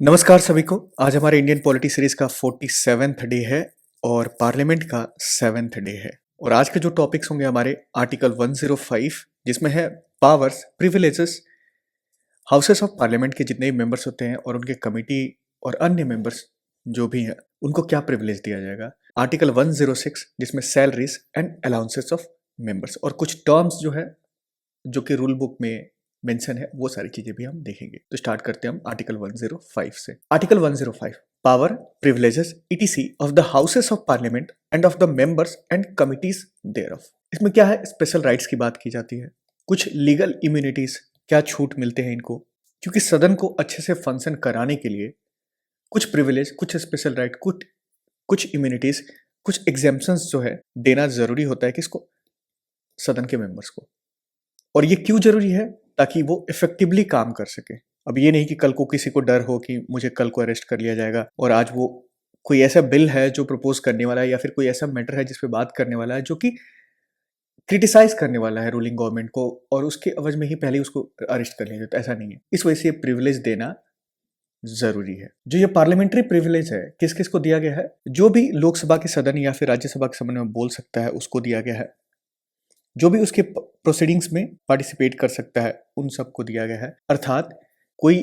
नमस्कार सभी को। आज हमारे इंडियन पॉलिटी सीरीज का 47th डे है और पार्लियामेंट का 7th डे है। और आज के जो टॉपिक्स होंगे हमारे आर्टिकल 105 जिसमें है powers, privileges, houses of parliament के जितने भी मेंबर्स होते हैं और उनके कमिटी और अन्य मेंबर्स जो भी हैं उनको क्या प्रिविलेज दिया जाएगा। आर्टिकल 106 जिसमें salaries and allowances of members और कुछ टर्म्स जो है जो कि रूल बुक में मेंशन है वो सारी चीजें भी हम देखेंगे। तो स्टार्ट करते हैं हम आर्टिकल 105 से। Article 105 power, privileges E T C of the houses of parliament and of the members and committees thereof. इसमें क्या है, स्पेशल राइट्स की बात की जाती है, कुछ लीगल इम्यूनिटीज, क्या छूट मिलते हैं इनको, क्योंकि सदन को अच्छे से फंक्शन कराने के लिए कुछ प्रिविलेज, कुछ स्पेशल राइट, कुछ इम्यूनिटीज, कुछ एग्जेम्पशंस जो है देना जरूरी होता है किसको, सदन के मेंबर्स को। और ये क्यों जरूरी है, ताकि वो इफेक्टिवली काम कर सके। अब ये नहीं कि कल को किसी को डर हो कि मुझे कल को अरेस्ट कर लिया जाएगा और आज वो कोई ऐसा बिल है जो प्रपोज करने वाला है या फिर कोई ऐसा मैटर है जिस पे बात करने वाला है जो कि क्रिटिसाइज करने वाला है रूलिंग गवर्नमेंट को और उसके एवज में ही पहले उसको अरेस्ट कर लिया जाता है। ऐसा नहीं है। इस वजह से ये प्रिविलेज देना जरूरी है। जो ये पार्लियामेंट्री प्रिविलेज है किस किस को दिया गया है, जो भी लोकसभा के सदन या फिर राज्यसभा के सदन में बोल सकता है उसको दिया गया है, जो भी उसके प्रोसीडिंग्स में पार्टिसिपेट कर सकता है उन सबको दिया गया है। अर्थात कोई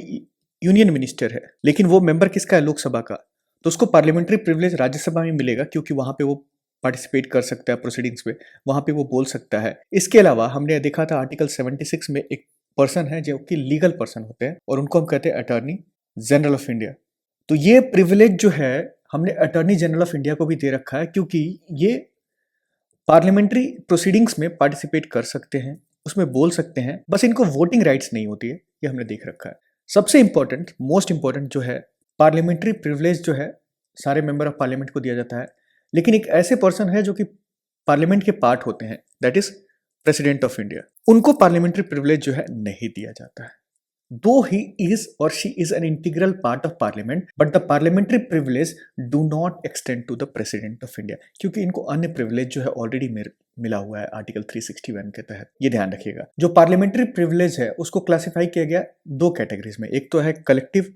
यूनियन मिनिस्टर है लेकिन वो मेंबर किसका है, लोकसभा का, तो उसको पार्लियामेंट्री प्रिविलेज राज्यसभा में मिलेगा क्योंकि वहां पे वो पार्टिसिपेट कर सकता है प्रोसीडिंग्स में, वहां पे वो बोल सकता है। इसके अलावा हमने देखा था आर्टिकल 76 में एक पर्सन है जो कि लीगल पर्सन होते हैं और उनको हम कहते हैं अटॉर्नी जनरल ऑफ इंडिया। तो ये प्रिविलेज जो है हमने अटॉर्नी जनरल ऑफ इंडिया को भी दे रखा है क्योंकि ये पार्लियामेंट्री प्रोसीडिंग्स में पार्टिसिपेट कर सकते हैं, उसमें बोल सकते हैं, बस इनको वोटिंग राइट्स नहीं होती है, ये हमने देख रखा है। सबसे इंपॉर्टेंट, मोस्ट इंपॉर्टेंट जो है, पार्लियामेंट्री प्रिविलेज जो है सारे मेंबर ऑफ पार्लियामेंट को दिया जाता है, लेकिन एक ऐसे पर्सन है जो कि पार्लियामेंट के पार्ट होते हैं, that is president of India, उनको पार्लियामेंट्री प्रिविलेज जो है नहीं दिया जाता है। Though he is or she is an integral part of parliament, but the parliamentary privilege do not extend to the president of India, क्योंकि इनको अन्य प्रिविलेज जो है ऑलरेडी मिला हुआ है आर्टिकल 361 के तहत। ये ध्यान रखिएगा। जो पार्लियामेंट्री प्रिविलेज है उसको क्लासिफाई किया गया दो कैटेगरीज में। एक तो है कलेक्टिव,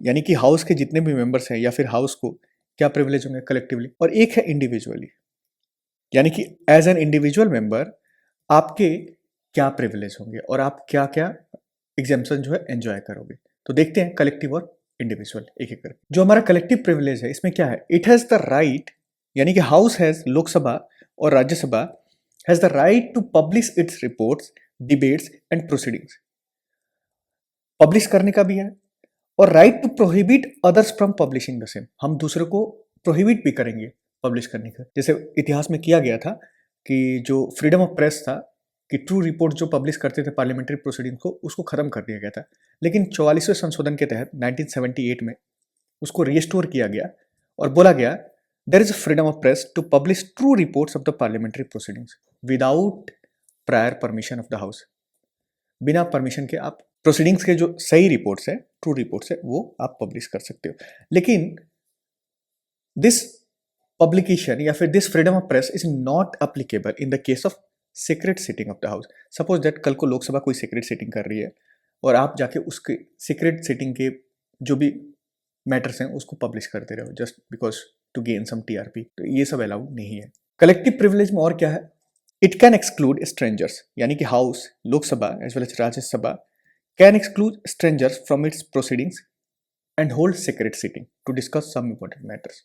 यानी कि हाउस के जितने भी मेंबर्स हैं या फिर हाउस को क्या प्रिविलेज होंगे कलेक्टिवली, और एक है इंडिविजुअली, यानी कि एज एन इंडिविजुअल मेंबर आपके क्या प्रिविलेज होंगे और आप क्या क्या एग्जेम्पशन जो है एंजॉय करोगे। तो देखते हैं कलेक्टिव और इंडिविजुअल एक एक करके। जो हमारा कलेक्टिव प्रिविलेज है इसमें क्या है, इट हैज द राइट, यानी कि हाउस हैज, लोकसभा और Rajya Sabha has the right to publish its reports, debates and proceedings. Publish करने का भी है और right to prohibit others from publishing the same. हम दूसरे को प्रोहिबिट भी करेंगे पब्लिश करने का, जैसे इतिहास में किया गया था कि जो फ्रीडम ऑफ प्रेस था कि ट्रू रिपोर्ट जो पब्लिश करते थे पार्लियामेंट्री प्रोसीडिंग को, उसको खत्म कर दिया गया था। लेकिन 44वें संशोधन के तहत 1978 में उसको रिस्टोर किया गया और बोला गया there is freedom of press to publish true reports of the parliamentary proceedings without prior permission of the house. बिना परमिशन के आप प्रोसीडिंग्स के जो सही रिपोर्ट्स है, ट्रू रिपोर्ट्स है, वो आप पब्लिश कर सकते हो। लेकिन दिस पब्लिकेशन या फिर this freedom of press is not applicable in the case of secret sitting of the house. Suppose that कल को लोकसभा कोई सीक्रेट सीटिंग कर रही है और आप जाके उसके सीक्रेट सीटिंग के जो भी मैटर्स हैं उसको पब्लिश करते रहो just because to gain some TRP, तो ये सब अलाउड नहीं है। कलेक्टिव प्रिविलेज में और क्या है, इट कैन एक्सक्लूड स्ट्रेंजर्स, यानी कि house, Lok Sabha as well as Rajya Sabha can exclude strangers from its proceedings and hold secret sitting to discuss some important matters.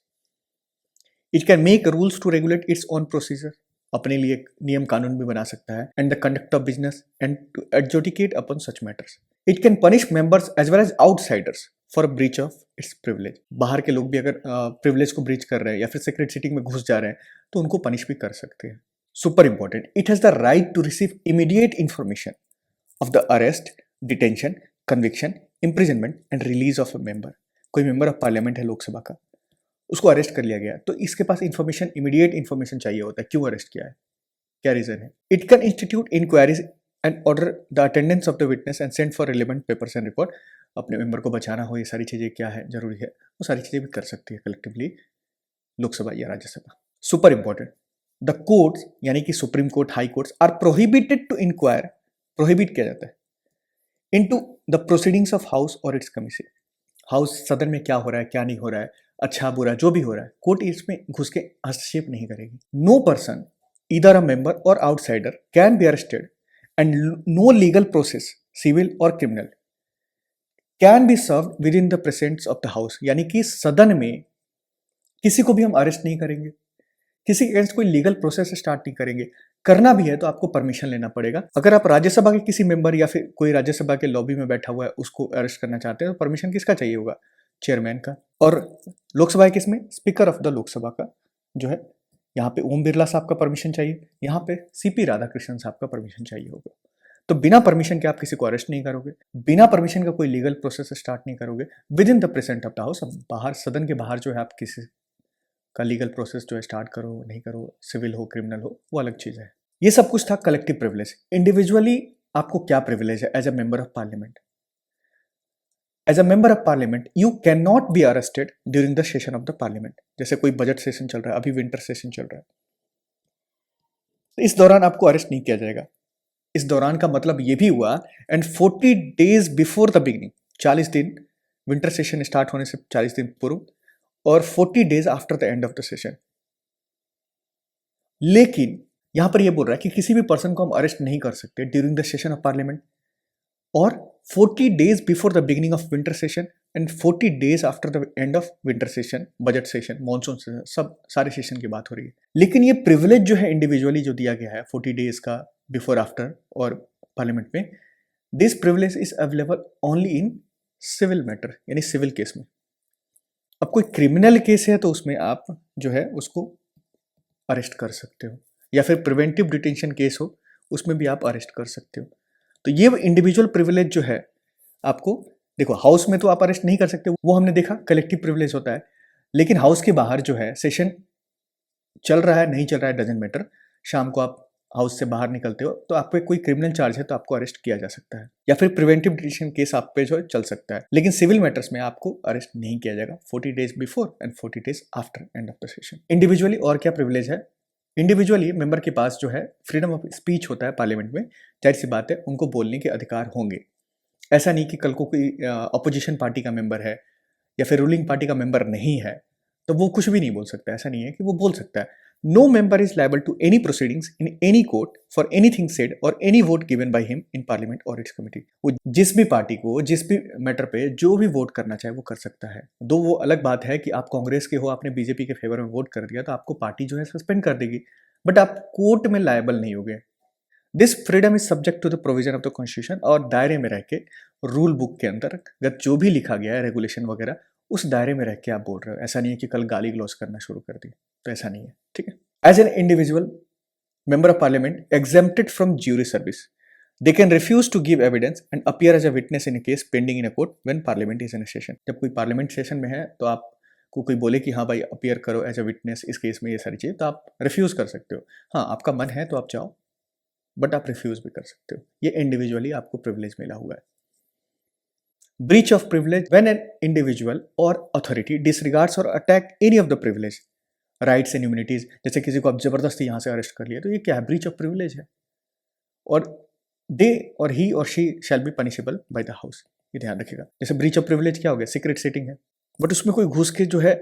It can make rules to regulate its own procedure, अपने लिए नियम कानून भी बना सकता है, and the conduct of business and to adjudicate upon such matters. It can punish members as well as outsiders for breach of its privilege. बाहर के लोग भी अगर प्रिविलेज को ब्रीच कर रहे हैं या फिर सीक्रेट सीटिंग में घुस जा रहे हैं तो उनको पनिश भी कर सकते हैं। Super important, it has the right to receive immediate information of the arrest, detention, conviction, imprisonment and release of a member. कोई मेंबर ऑफ पार्लियामेंट है लोकसभा का, उसको अरेस्ट कर लिया गया तो इसके पास इंफॉर्मेशन, इमीडिएट इंफॉर्मेशन चाहिए होता है, क्यों अरेस्ट किया है, क्या रीजन है। It can institute inquiries and order the attendance of the witness and send for relevant papers and report. अपने मेंबर को बचाना हो, ये सारी चीजें क्या है, जरूरी है, वो सारी चीजें भी कर सकती है कलेक्टिवली लोकसभा या Rajya Sabha. Super important, the courts यानी कि supreme court, high courts are prohibited to inquire, prohibit किया जाता है into the proceedings of house और इट्स कमिटी। हाउस सदन में क्या हो रहा है, क्या नहीं हो रहा है, अच्छा बुरा जो भी हो रहा है, कोर्ट इसमें घुस के हस्तक्षेप नहीं करेगी। No person either a member और outsider can be arrested and no legal process civil और criminal can be serve within the presence of the house. यानी कि सदन में किसी को भी हम अरेस्ट नहीं करेंगे, किसी अगेंस्ट कोई लीगल प्रोसेस स्टार्ट नहीं करेंगे। करना भी है तो आपको परमिशन लेना पड़ेगा। अगर आप राज्यसभा के किसी मेंबर या फिर कोई राज्यसभा के लॉबी में बैठा हुआ है उसको अरेस्ट करना चाहते हैं तो परमिशन किसका चाहिए होगा? चेयरमैन का। और लोकसभा किस में? स्पीकर ऑफ द लोकसभा का जो है। यहाँ पे ओम बिरला साहब का परमिशन चाहिए, यहाँ पे सीपी राधाकृष्णन साहब का परमिशन चाहिए होगा। तो बिना परमिशन के आप किसी को अरेस्ट नहीं करोगे, बिना परमिशन का कोई लीगल प्रोसेस स्टार्ट नहीं करोगे with in the present of the house. बाहर सदन के बाहर जो है आप किसी का लीगल प्रोसेस जो है स्टार्ट करो नहीं करो, सिविल हो क्रिमिनल हो, वो अलग चीज़ है। ये सब कुछ था कलेक्टिव प्रिविलेज। इंडिविजुअली आपको क्या प्रिविलेज है as a member of parliament? As a member of parliament you can not be arrested during the session of the parliament. जैसे कोई बजट सेशन चल रहा है, अभी विंटर सेशन चल रहा है, तो इस दौरान आपको अरेस्ट नहीं किया जाएगा। इस दौरान का मतलब ये भी हुआ and 40 days before the beginning, 40 दिन विंटर सेशन स्टार्ट होने से 40 दिन पूर्व, और 40 days after the end of the session. लेकिन यहां पर यह बोल रहा है कि किसी भी पर्सन को हम अरेस्ट नहीं कर सकते during the session of parliament और 40 days before the beginning of winter session and 40 days after the end of winter session, budget session, monsoon session, सब सारे सेशन की बात हो रही है। लेकिन ये प्रिविलेज जो है इंडिविजुअली जो दिया गया है 40 डेज का बिफोर आफ्टर और पार्लियामेंट में, this privilege is available only in civil matter, यानी सिविल केस में। अब कोई क्रिमिनल केस है तो उसमें आप जो है उसको अरेस्ट कर सकते हो, या फिर प्रिवेंटिव डिटेंशन केस हो उसमें भी आप अरेस्ट कर सकते हो। तो ये इंडिविजुअल प्रिविलेज जो है आपको, देखो हाउस में तो आप अरेस्ट नहीं कर सकते, वो हमने देखा कलेक्टिव प्रिविलेज होता है। लेकिन हाउस के बाहर जो है सेशन चल रहा है नहीं चल रहा है डजेंट मैटर, शाम को आप हाउस से बाहर निकलते हो तो आप पे कोई क्रिमिनल चार्ज है तो आपको अरेस्ट किया जा सकता है, या फिर प्रिवेंटिव डिटेंशन केस आप पे जो है चल सकता है। लेकिन सिविल मैटर्स में आपको अरेस्ट नहीं किया जाएगा 40 days before and 40 days after and of the session. Individually और क्या प्रिविलेज है? इंडिविजुअली मेंबर के पास जो है फ्रीडम ऑफ स्पीच होता है पार्लियामेंट में, जाहिर सी बात है उनको बोलने के अधिकार होंगे। ऐसा नहीं कि कल को कोई अपोजिशन पार्टी का मेंबर है या फिर रूलिंग पार्टी का मेंबर नहीं है तो वो कुछ भी नहीं बोल सकता, ऐसा नहीं है कि वो बोल सकता है। No member is liable to any proceedings in any court for anything said और any vote given by him in parliament और इट्स कमिटी। वो जिस भी पार्टी को जिस भी मैटर पे जो भी वोट करना चाहे वो कर सकता है। दो वो अलग बात है कि आप कांग्रेस के हो, आपने बीजेपी के फेवर में वोट कर दिया तो आपको पार्टी जो है सस्पेंड कर देगी, बट आप कोर्ट में लायबल नहीं होगे। This freedom is subject to the provision of the constitution, और दायरे में रह के रूल बुक के अंतर्गत जो भी लिखा गया है रेगुलेशन वगैरह उस दायरे में रह के आप बोल रहे हो। ऐसा नहीं है कि कल गाली ग्लोज करना शुरू कर दी, तो ऐसा नहीं है, ठीक है। As an individual member of parliament exempted from jury service, they can refuse to give evidence and appear as a witness in a case pending in a court when parliament is in a session। जब कोई parliament session में है तो आपको कोई बोले कि हाँ भाई अपीयर करो एज अ विटनेस इस केस में, ये सारी चीज़ तो आप रिफ्यूज कर सकते हो। हाँ आपका मन है तो आप जाओ, बट आप रिफ्यूज भी कर सकते हो। ये इंडिविजुअली आपको प्रिविलेज मिला हुआ है। Breach of privilege when an individual और अथॉरिटी डिसरिगार्ड्स और attack any of the privilege rights and immunities. जैसे किसी को आप जबरदस्ती यहाँ से अरेस्ट कर लिया तो ये क्या है? ब्रीच ऑफ प्रिविलेज है, और दे और ही और she shall be punishable by the house. ये ध्यान रखिएगा। जैसे ब्रीच ऑफ प्रिविलेज क्या हो गया? सीक्रेट सेटिंग है, बट उसमें कोई घुस के जो है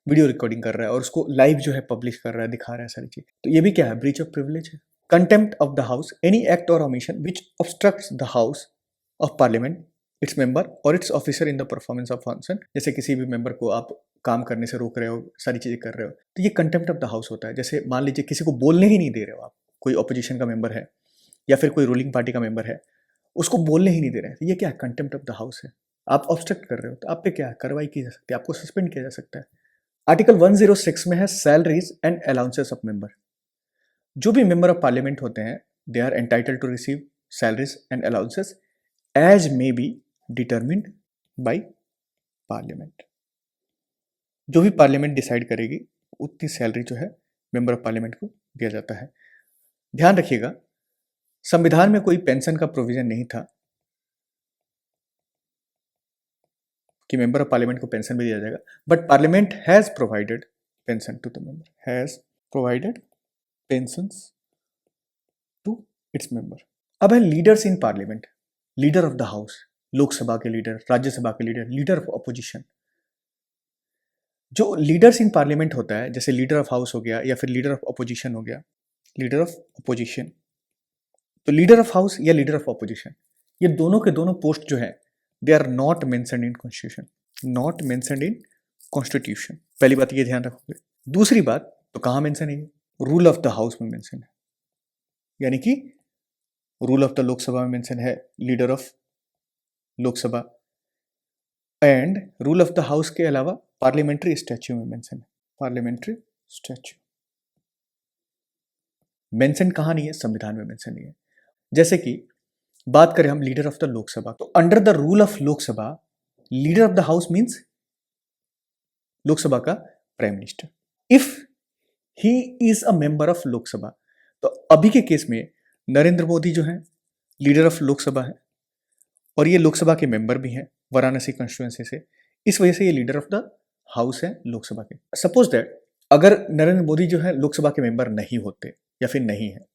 वीडियो रिकॉर्डिंग कर रहा है और उसको लाइव जो है पब्लिश कर रहा है, दिखा रहा है सारी चीज, तो ये भी क्या है? ब्रीच ऑफ प्रिविलेज है। Contempt of the house, any act और omission which obstructs the house of parliament, its member और its officer in the performance of function. जैसे किसी भी मेंबर को आप काम करने से रोक रहे हो, सारी चीजें कर रहे हो, तो ये कंटेम्प्ट ऑफ द हाउस होता है। जैसे मान लीजिए किसी को बोलने ही नहीं दे रहे हो आप, कोई ऑपोजिशन का मेंबर है या फिर कोई रूलिंग पार्टी का मेंबर है, उसको बोलने ही नहीं दे रहे हैं, तो ये क्या है? कंटेम्प्ट ऑफ द हाउस है। आप ऑब्स्ट्रक्ट कर रहे हो तो आप पे क्या है? कार्रवाई की जा सकती है, आपको सस्पेंड किया जा सकता है। आर्टिकल 106 में है salaries and allowances of member. जो भी मेंबर ऑफ पार्लियामेंट होते हैं they are entitled to receive salaries and allowances as may be determined by parliament. जो भी पार्लियामेंट डिसाइड करेगी उतनी सैलरी जो है मेंबर ऑफ पार्लियामेंट को दिया जाता है। ध्यान रखिएगा संविधान में कोई पेंशन का प्रोविजन नहीं था कि मेंबर ऑफ पार्लियामेंट को पेंशन भी दिया जाएगा, but parliament has provided pension to the member, has provided pensions to its member. अब है leaders in parliament. Leader of the house, Lok Sabha के लीडर, राज्यसभा के लीडर, लीडर ऑफ अपोजिशन। जो लीडर्स इन पार्लियामेंट होता है, जैसे लीडर ऑफ हाउस हो गया या फिर लीडर ऑफ अपोजिशन हो गया, लीडर ऑफ अपोजिशन, तो लीडर ऑफ हाउस या लीडर ऑफ अपोजिशन, ये दोनों के दोनों पोस्ट जो है they are not mentioned in constitution, not mentioned in constitution. पहली बात ये ध्यान रखोगे। दूसरी बात, तो कहाँ मेंशन है? रूल ऑफ द हाउस में मेंशन है, यानी कि रूल ऑफ द लोकसभा में मेंशन है leader of Lok Sabha, and rule of the house के अलावा पार्लियामेंट्री स्टैच्यू में मेंशन है, पार्लियामेंट्री स्टैच्यू। मेंशन कहां नहीं है? संविधान में मेंशन नहीं है। जैसे कि बात करें हम लीडर ऑफ द लोकसभा, तो under the rule of Lok Sabha leader of the house means Lok Sabha का prime minister. If he is a member of Lok Sabha, तो अभी के केस में नरेंद्र मोदी जो है लीडर ऑफ लोकसभा है और ये लोकसभा के मेंबर भी हैं वाराणसी कॉन्स्टिट्यूएंसी से, इस वजह से ये लीडर ऑफ द हाउस है लोकसभा के। सपोज दैट अगर नरेंद्र मोदी जो है लोकसभा के मेंबर नहीं होते या फिर नहीं है,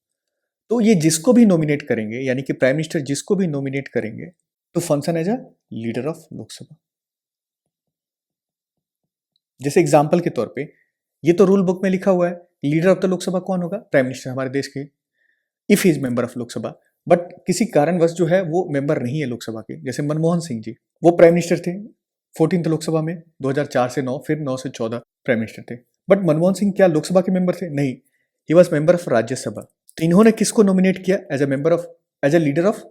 तो ये जिसको भी नॉमिनेट करेंगे, यानी कि प्राइम मिनिस्टर जिसको भी नॉमिनेट करेंगे, तो function as a leader of Lok Sabha. जैसे एग्जांपल के तौर पे ये तो रूल बुक में लिखा हुआ है, लीडर ऑफ द लोकसभा कौन होगा? प्राइम मिनिस्टर हमारे देश के, if he is member of Lok Sabha. But किसी कारणवश जो है वो मेंबर नहीं है लोकसभा के, जैसे मनमोहन सिंह जी, वो प्राइम मिनिस्टर थे 14th लोकसभा में 2004 से 9, फिर 9 से 14 प्राइम मिनिस्टर थे। बट मनमोहन सिंह क्या लोकसभा के मेंबर थे? नहीं, he was member of Rajya Sabha. तो इन्होंने किसको नॉमिनेट किया as a member of, as a leader of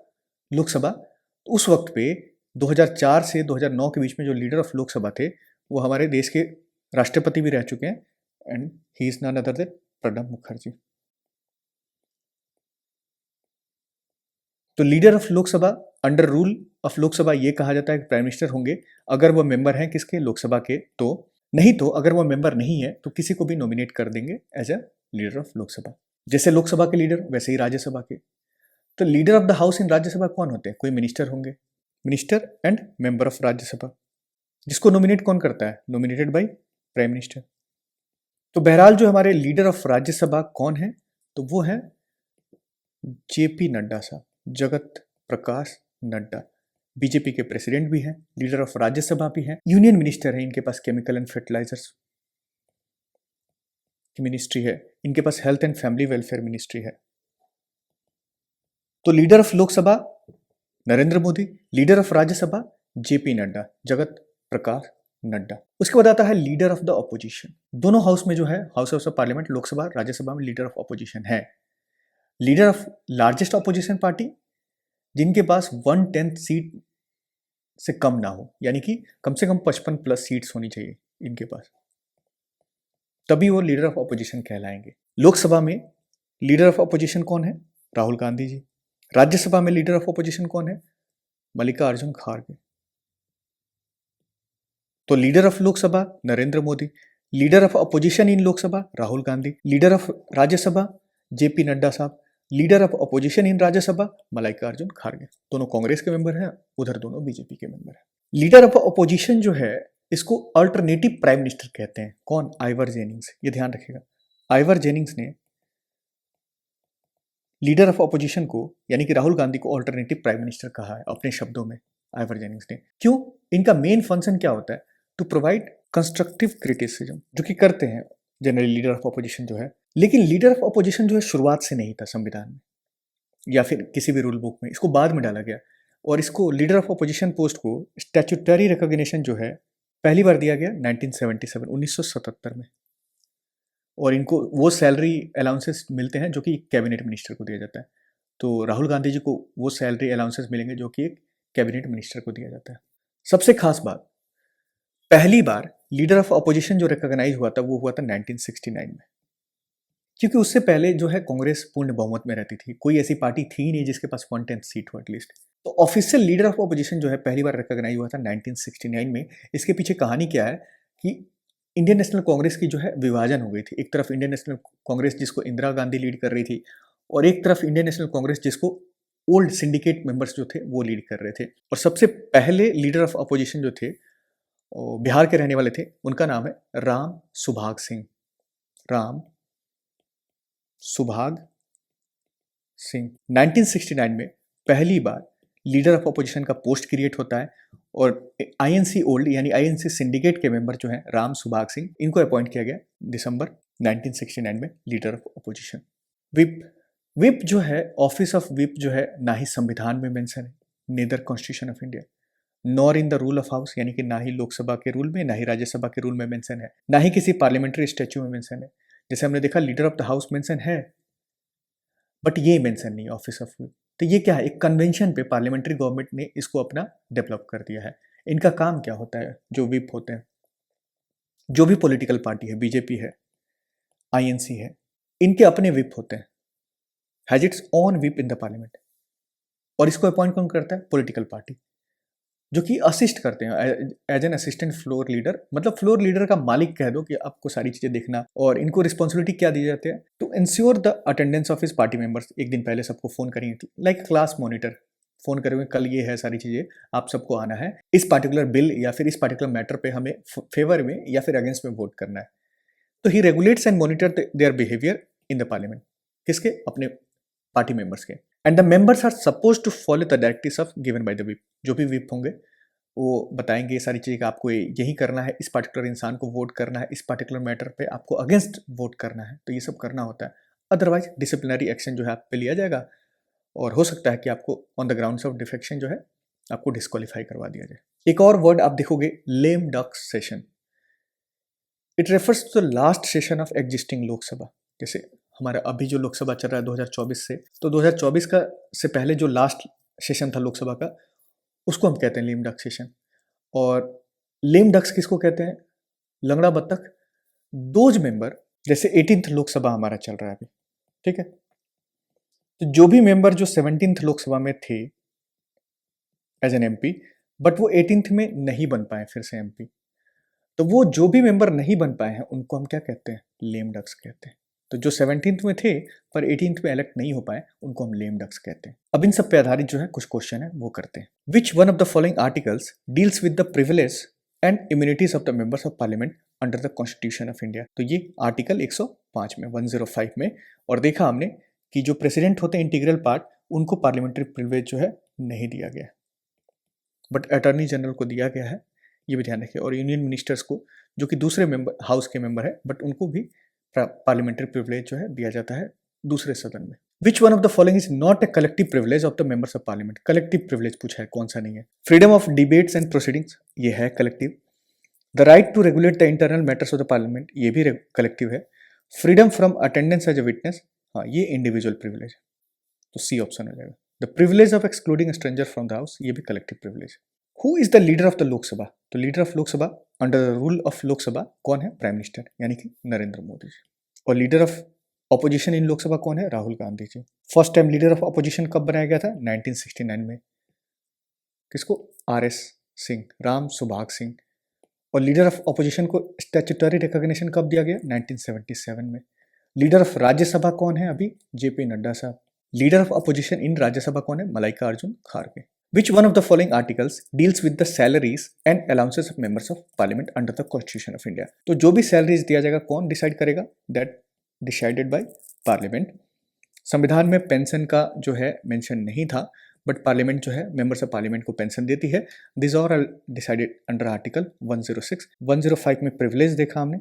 Lok Sabha? तो उस वक्त पे 2004 से 2009 के बीच में जो लीडर ऑफ लोकसभा थे वो हमारे देश के राष्ट्रपति भी रह चुके हैं, and he is none other than Pranab Mukherjee. तो leader of Lok Sabha under rule of Lok Sabha ये कहा जाता है कि प्राइम मिनिस्टर होंगे अगर वो मेंबर हैं किसके? लोकसभा के। तो नहीं, तो अगर वो मेंबर नहीं है तो किसी को भी नॉमिनेट कर देंगे as a leader of Lok Sabha. जैसे लोकसभा के लीडर वैसे ही राज्यसभा के। तो leader of the house in Rajya Sabha कौन होते हैं? कोई मिनिस्टर होंगे, minister and member of Rajya Sabha, जिसको नॉमिनेट कौन करता है? Nominated by prime minister. तो बहरहाल जो हमारे लीडर ऑफ राज्यसभा कौन है? तो वो है जेपी नड्डा साहब, जगत प्रकाश नड्डा। बीजेपी के प्रेसिडेंट भी हैं, लीडर ऑफ राज्यसभा भी हैं, यूनियन मिनिस्टर है इनके पास, केमिकल एंड फर्टिलाइजर्स की मिनिस्ट्री है, इनके पास health and family welfare ministry है। तो leader of Lok Sabha Narendra Modi, leader of Rajya Sabha JP Nadda, Jagat Prakash Nadda. उसके बाद आता है लीडर ऑफ द ऑपोजिशन। दोनों हाउस में जो है, house of parliament, Lok Sabha Rajya Sabha में लीडर ऑफ ऑपोजिशन है। Leader of largest opposition party, जिनके पास 1/10 सीट से कम ना हो, यानी कि कम से कम 55 प्लस सीट्स होनी चाहिए इनके पास, तभी वो लीडर ऑफ ऑपोजिशन कहलाएंगे। लोकसभा में लीडर ऑफ ऑपोजिशन कौन है? राहुल गांधी जी। राज्यसभा में लीडर ऑफ ऑपोजिशन कौन है? मल्लिकार्जुन खड़गे। तो leader of Lok Sabha Narendra Modi, leader of opposition in Lok Sabha Rahul Gandhi, leader of Rajya Sabha JP Nadda साहब, leader of opposition in Rajya Sabha Mallikarjun खड़गे। दोनों कांग्रेस के मेंबर हैं, उधर दोनों बीजेपी के मेंबर हैं। लीडर ऑफ अपोजिशन जो है इसको अल्टरनेटिव प्राइम मिनिस्टर कहते हैं। कौन? Ivor Jennings. ये ध्यान रखिएगा, आइवर जेनिंग्स ने लीडर ऑफ अपोजिशन को, यानी कि राहुल गांधी को, अल्टरनेटिव प्राइम मिनिस्टर कहा है अपने शब्दों में आइवर जेनिंग्स ने। क्यों? इनका मेन फंक्शन क्या होता है? टू प्रोवाइड कंस्ट्रक्टिव क्रिटिसिज्म, जो कि करते हैं जनरली लीडर ऑफ अपोजिशन जो है। लेकिन लीडर ऑफ अपोजिशन जो है शुरुआत से नहीं था संविधान में या फिर किसी भी रूल बुक में, इसको बाद में डाला गया। और इसको लीडर ऑफ अपोजिशन पोस्ट को स्टैट्यूटरी रिकॉग्निशन जो है पहली बार दिया गया 1977 में। और इनको वो सैलरी अलाउंसेस मिलते हैं जो कि कैबिनेट मिनिस्टर को दिया जाता है। तो राहुल गांधी जी को वो सैलरी अलाउंसेस मिलेंगे जो कि एक कैबिनेट मिनिस्टर को दिया जाता है। सबसे खास बात, पहली बार लीडर ऑफ अपोजिशन जो रिकॉग्नाइज हुआ था वो हुआ था 1969 में, क्योंकि उससे पहले जो है कांग्रेस पूर्ण बहुमत में रहती थी, कोई ऐसी पार्टी थी ही नहीं जिसके पास 1/10 सीट हो एटलीस्ट। तो ऑफिशियल लीडर ऑफ अपोजिशन जो है पहली बार रिकॉग्नाइज हुआ था 1969 में। इसके पीछे कहानी क्या है कि इंडियन नेशनल कांग्रेस की जो है विभाजन हो गई थी। एक तरफ इंडियन नेशनल कांग्रेस जिसको इंदिरा गांधी लीड कर रही थी, और एक तरफ इंडियन नेशनल कांग्रेस जिसको ओल्ड सिंडिकेट मेंबर्स जो थे वो लीड कर रहे थे। और सबसे पहले लीडर ऑफ अपोजिशन जो थे बिहार के रहने वाले थे, उनका नाम है राम सुभाग सिंह। राम सुभाग सिंह 1969 में पहली बार लीडर ऑफ अपोजिशन का पोस्ट क्रिएट होता है और आईएनसी ओल्ड यानी आईएनसी सिंडिकेट के मेंबर जो हैं राम सुभाग सिंह, इनको अपॉइंट किया गया दिसंबर 1969 में leader of opposition. Whip whip जो है, ऑफिस ऑफ विप जो है ना ही संविधान में मेंशन है, neither constitution of India, nor in the rule of house, यानी कि ना ही लोकसभा के रूल में, ना ही राज्यसभा के रूल में मेंशन है, ना ही किसी पार्लियामेंट्री स्टैच्यू में मेंशन है। जैसे हमने देखा leader of the house mention है, बट ये मेंशन नहीं ऑफिस ऑफ विप। तो ये क्या है, एक कन्वेंशन पे पार्लियामेंट्री गवर्नमेंट ने इसको अपना डेवलप कर दिया है। इनका काम क्या होता है, जो विप होते हैं, जो भी पॉलिटिकल पार्टी है, बीजेपी है, आईएनसी है, इनके अपने विप होते हैं, has its own whip in the parliament. और इसको अपॉइंट कौन करता है, पॉलिटिकल पार्टी, जो कि असिस्ट करते हैं as an assistant floor leader. मतलब फ्लोर लीडर का मालिक कह दो कि आपको सारी चीजें देखना। और इनको रिस्पॉन्सिबिलिटी क्या दी जाती है, to ensure the attendance of his party members. एक दिन पहले सबको फोन करेंगे, लाइक क्लास मॉनिटर, फोन करेंगे कल ये है सारी चीजें, आप सबको आना है, इस पार्टिकुलर बिल या फिर इस पार्टिकुलर मैटर पे हमें फेवर में या फिर अगेंस्ट में वोट करना है। तो he regulates and monitor their behaviour in the parliament. किसके, अपने पार्टी मेंबर्स के। And the members are suppose to follow the directives of given by the whip. जो भी विप होंगे वो बताएंगे ये सारी चीज़ें कि आपको यही करना है, इस पार्टिकुलर इंसान को वोट करना है, इस पार्टिकुलर मैटर पे आपको अगेंस्ट वोट करना है, तो ये सब करना होता है। अदरवाइज डिसिप्लिनरी एक्शन जो है आप पे लिया जाएगा और हो सकता है कि आपको on the grounds of defection जो है आपको डिस्क्वालीफाई करवा दिया जाए। एक और वर्ड आप देखोगे, lame duck session. It refers to the last session of existing Lok Sabha. जैसे हमारा अभी जो लोकसभा चल रहा है 2024 से, तो 2024 का से पहले जो लास्ट सेशन था लोकसभा का, उसको हम कहते हैं लेम डक सेशन। और लेम डक्स किसको कहते हैं, लंगड़ा बत्तख। दोज मेंबर, जैसे 18th लोकसभा हमारा चल रहा है अभी, ठीक है, तो जो भी मेंबर जो 17th लोकसभा में थे एज एन एमपी, बट वो 18th में नहीं बन पाए फिर से एमपी, तो वो जो भी मेंबर नहीं बन पाए हैं उनको हम क्या कहते हैं, लेम डक्स कहते हैं। तो जो 17th में थे पर 18th में इलेक्ट नहीं हो पाए, उनको हम लेम डक्स कहते हैं। अब इन सब पे आधारित जो है कुछ क्वेश्चन है वो करते हैं। विच one of the following articles deals with the privilege and immunities of the members of parliament under the constitution of India. तो ये आर्टिकल 105 में, 105 में, और देखा हमने कि जो प्रेसिडेंट होते हैं इंटीग्रल पार्ट, उनको पार्लियामेंट्री प्रिविलेज जो है नहीं दिया गया, बट अटॉर्नी जनरल को दिया गया है, ये भी ध्यान रखिए। और यूनियन मिनिस्टर्स को, जो कि दूसरे मेंबर हाउस के मेंबर है, बट उनको भी पार्लियामेंट्री प्रिविलेज जो है दिया जाता है दूसरे सदन में। Which one of the following is not a collective privilege of the members of parliament. Collective privilege पूछा है, कौन सा नहीं है। Freedom of debates and proceedings, ये है कलेक्टिव। The right to regulate the internal matters of the parliament, ये भी कलेक्टिव है। Freedom from attendance as a witness, हाँ, ये इंडिविजुअल प्रिविलेज है, तो सी ऑप्शन हो जाएगा। The privilege of excluding stranger from the house, ये भी कलेक्टिव प्रिविलेज है। Who is the leader of the Lok Sabha. तो leader of Lok Sabha under the rule of Lok Sabha कौन है, प्राइम मिनिस्टर, यानी कि नरेंद्र मोदी जी। और leader of opposition in Lok Sabha कौन है, Rahul Gandhi ji. First time leader of opposition कब बनाया गया था, 1969 में। किसको, RS सिंह, राम सुभाग सिंह। और लीडर ऑफ ऑपोजिशन को स्टैट्यूटरी रिकॉग्निशन कब दिया गया, 1977 में। लीडर ऑफ राज्यसभा कौन है अभी, JP नड्डा साहब। Leader of opposition in Rajya Sabha कौन है, Malaika Arjun Kharge. Which one of the following articles deals with the salaries and allowances of members of parliament under the constitution of India? तो जो भी सैलरीज दिया जाएगा कौन डिसाइड करेगा, दैट डिसाइडेड बाय पार्लियामेंट। संविधान में पेंशन का जो है मेंशन नहीं था, बट पार्लियामेंट जो है मेंबर्स ऑफ पार्लियामेंट को पेंशन देती है। This are decided under article 106। 105 में प्रिविलेज देखा हमने।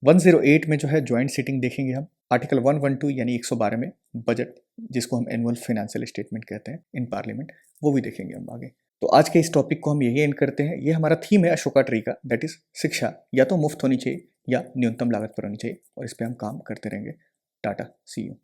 108 में जो है ज्वाइंट सीटिंग देखेंगे हम। आर्टिकल 112 यानी 112 में बजट, जिसको हम एनुअल फाइनेंशियल स्टेटमेंट कहते हैं इन पार्लियामेंट, वो भी देखेंगे हम आगे। तो आज के इस टॉपिक को हम यही एंड करते हैं। ये हमारा थीम है अशोका ट्री का, दैट इज शिक्षा या तो मुफ्त होनी चाहिए या न्यूनतम लागत पर होनी चाहिए, और इस पर हम काम करते रहेंगे। टाटा, सी यू।